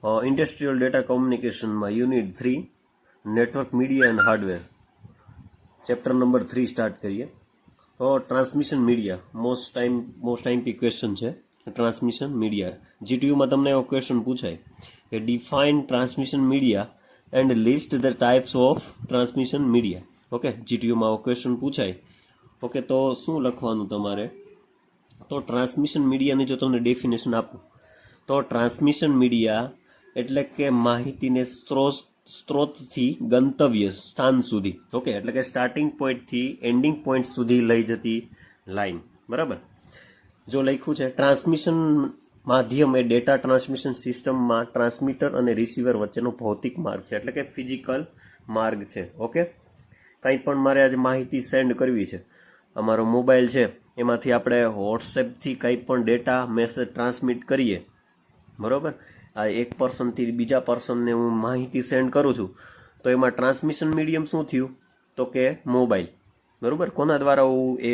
Industrial data કોમ્યુનિકેશનમાં unit 3 network media and hardware chapter number 3 start કરીએ. તો transmission media most ટાઈમપી question છે. ટ્રાન્સમિશન મીડિયા જીટીયુમાં તમને એવો ક્વેશ્ચન પૂછાય કે define transmission media and list the types of transmission media. Okay, જીટીયુમાં એવો ક્વેશ્ચન પૂછાય. ઓકે, તો શું લખવાનું તમારે? તો ટ્રાન્સમિશન મીડિયાની જો તમને ડેફિનેશન આપું તો ટ્રાન્સમિશન મીડિયા એટલે કે માહિતીને સ્ત્રોતથી ગંતવ્ય સ્થાન સુધી, ઓકે, એટલે કે સ્ટાર્ટિંગ પોઈન્ટથી એન્ડિંગ પોઈન્ટ સુધી લઈ જતી લાઈન. બરાબર. જો લખ્યું છે ટ્રાન્સમિશન માધ્યમ એ ડેટા ટ્રાન્સમિશન સિસ્ટમમાં ટ્રાન્સમીટર અને રિસીવર વચ્ચેનો ભૌતિક માર્ગ છે, એટલે કે ફિઝિકલ માર્ગ છે. ઓકે, કંઈ પણ મારે આજે માહિતી સેન્ડ કરવી છે, અમારો મોબાઈલ છે એમાંથી આપણે વોટ્સએપથી કંઈ પણ ડેટા મેસેજ ટ્રાન્સમિટ કરીએ, બરાબર, આ એક પર્સનથી બીજા પર્સનને હું માહિતી સેન્ડ કરું છું, તો એમાં ટ્રાન્સમિશન મીડિયમ શું થયું? તો કે મોબાઈલ. બરાબર. કોના દ્વારા હું એ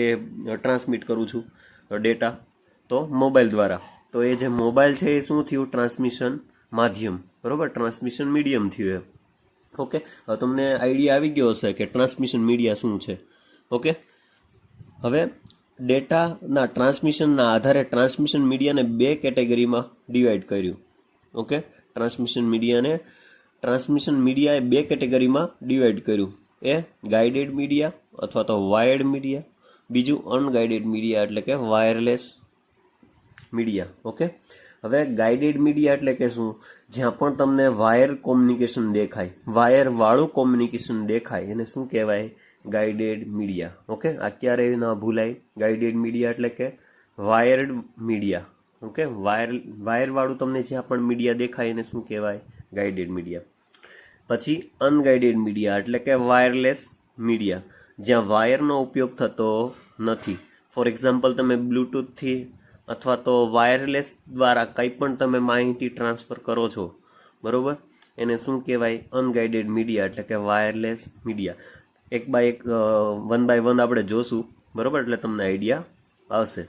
ટ્રાન્સમિટ કરું છું ડેટા? તો મોબાઈલ દ્વારા. તો એ જે મોબાઈલ છે એ શું થયું? ટ્રાન્સમિશન માધ્યમ. બરાબર, ટ્રાન્સમિશન મીડિયમ થયું એ. ઓકે, હવે તમને આઈડિયા આવી ગયો હશે કે ટ્રાન્સમિશન મીડિયા શું છે. ઓકે, હવે ડેટાના ટ્રાન્સમિશનના આધારે ટ્રાન્સમિશન મીડિયાને 2 કેટેગરીમાં ડિવાઈડ કર્યું. ઓકે, ટ્રાન્સમિશન મીડિયાએ 2 કેટેગરીમાં ડિવાઈડ કર્યું. એ ગાઈડેડ મીડિયા અથવા તો વાયર્ડ મીડિયા, બીજું અનગાઈડેડ મીડિયા એટલે કે વાયરલેસ મીડિયા. ઓકે, હવે ગાઈડેડ મીડિયા એટલે કે શું? જ્યાં પણ તમને વાયર કોમ્યુનિકેશન દેખાય, વાયરવાળું કોમ્યુનિકેશન દેખાય, એને શું કહેવાય? Guided media. ઓકે, આ ક્યારેય ન ભૂલાય. ગાઈડેડ મીડિયા એટલે કે વાયર્ડ મીડિયા. ઓકે, વાયરવાળું તમને જ્યાં પણ મીડિયા દેખાય એને શું કહેવાય? Guided media. પછી અનગાઈડેડ મીડિયા એટલે કે વાયરલેસ મીડિયા, જ્યાં વાયરનો ઉપયોગ થતો નથી. ફોર એક્ઝામ્પલ, તમે બ્લૂટૂથથી અથવા તો વાયરલેસ દ્વારા કંઈ પણ તમે માહિતી ટ્રાન્સફર કરો છો, બરાબર, એને શું કહેવાય? અનગાઈડેડ મીડિયા એટલે કે વાયરલેસ મીડિયા. એક બાય વન આપણે જોશું, બરાબર, એટલે તમને આઈડિયા આવશે.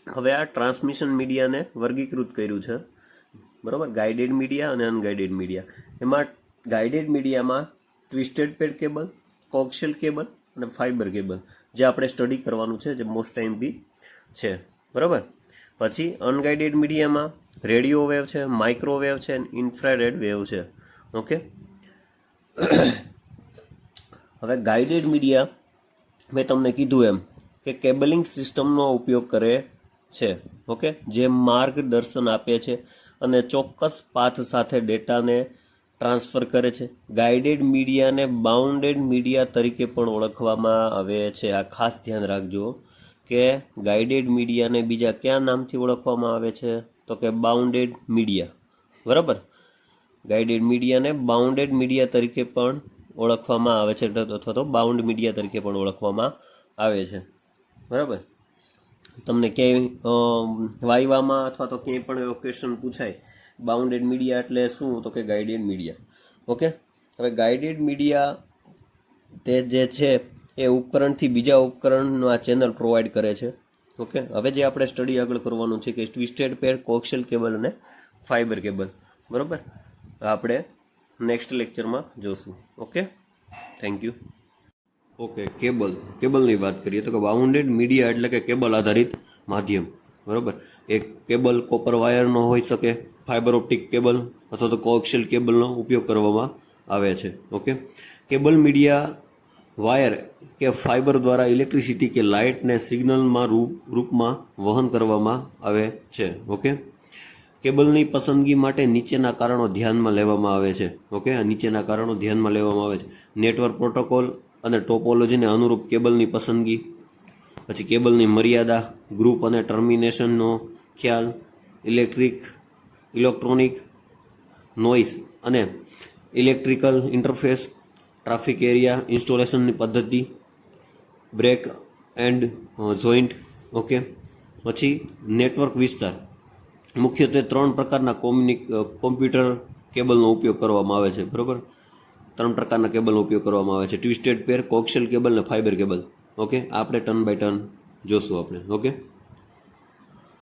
હવે આ ટ્રાન્સમિશન મીડિયાને વર્ગીકૃત કર્યું છે, બરાબર, ગાઈડેડ મીડિયા અને અનગાઈડેડ મીડિયા. એમાં ગાઈડેડ મીડિયામાં twisted pair cable, coaxial cable અને ફાઇબર કેબલ જે આપણે સ્ટડી કરવાનું છે, જે મોસ્ટ ટાઈમ બી છે, બરાબર. પછી અનગાઈડેડ મીડિયામાં રેડિયો વેવ છે, માઇક્રોવેવ છે અને ઇન્ફ્રારેડ વેવ છે. ઓકે, હવે ગાઈડેડ મીડિયા મેં તમને કીધું એમ કે કેબલિંગ સિસ્ટમનો ઉપયોગ કરે છે. ઓકે, જે માર્ગદર્શન આપે છે અને ચોક્કસ પાથ સાથે ડેટાને ટ્રાન્સફર કરે છે. ગાઈડેડ મીડિયાને બાઉન્ડેડ મીડિયા તરીકે પણ ઓળખવામાં આવે છે. આ ખાસ ધ્યાન રાખજો કે ગાઈડેડ મીડિયાને બીજા કયા નામથી ઓળખવામાં આવે છે? તો કે બાઉન્ડેડ મીડિયા. બરાબર, ગાઈડેડ મીડિયાને બાઉન્ડેડ મીડિયા તરીકે પણ ઓળખવામાં આવે છે, અથવા તો બાઉન્ડ મીડિયા તરીકે પણ ઓળખવામાં આવે છે. બરાબર. તમને ક્યાંય વાયવામાં અથવા તો ક્યાંય પણ એવો ક્વેશ્ચન પૂછાય બાઉન્ડેડ મીડિયા એટલે શું? તો કે ગાઈડેડ મીડિયા. ઓકે, હવે ગાઈડેડ મીડિયા તે જે છે એ ઉપકરણથી બીજા ઉપકરણનું આ ચેનલ પ્રોવાઈડ કરે છે. ઓકે, હવે જે આપણે સ્ટડી આગળ કરવાનું છે કે ટ્વિસ્ટેડ પેર, કોક્સિયલ કેબલ અને ફાઇબર કેબલ. બરાબર, આપણે નેક્સ્ટ લેક્ચરમાં જોશું. Okay, thank you. ઓકે, કેબલની વાત કરીએ તો કે બાઉન્ડેડ મીડિયા એટલે કે કેબલ આધારિત માધ્યમ. બરાબર, એક કેબલ કોપર વાયરનો હોઈ શકે, ફાઇબર ઓપ્ટિક કેબલ અથવા તો કોક્સિયલ કેબલનો ઉપયોગ કરવામાં આવે છે. ઓકે, કેબલ મીડિયા વાયર કે ફાઇબર દ્વારા ઇલેક્ટ્રિસિટી કે લાઇટને સિગ્નલમાં રૂપમાં વહન કરવામાં આવે છે. ઓકે, કેબલની પસંદગી માટે નીચેના કારણો ધ્યાનમાં લેવામાં આવે છે. ઓકે, આ નીચેના કારણો ધ્યાનમાં લેવામાં આવે છે: નેટવર્ક પ્રોટોકોલ અને ટોપોલોજીને અનુરૂપ કેબલની પસંદગી, પછી કેબલની મર્યાદા, ગ્રુપ અને ટર્મિનેશનનો ખ્યાલ, ઇલેક્ટ્રોનિક નોઇસ અને ઇલેક્ટ્રિકલ ઇન્ટરફેસ, ટ્રાફિક એરિયા ઇન્સ્ટોલેશનની પદ્ધતિ, બ્રેક એન્ડ જોઈન્ટ. ઓકે, પછી નેટવર્ક વિસ્તાર. મુખ્યત્વે 3 પ્રકારના કોમ્પ્યુટર કેબલનો ઉપયોગ કરવામાં આવે છે. બરાબર, 3 પ્રકારના કેબલનો ઉપયોગ કરવામાં આવે છે: ટ્વિસ્ટેડ પેર, કોક્સિયલ કેબલ અને ફાઇબર કેબલ. ઓકે, આપણે ટર્ન બાય ટર્ન જોશું આપણે. ઓકે.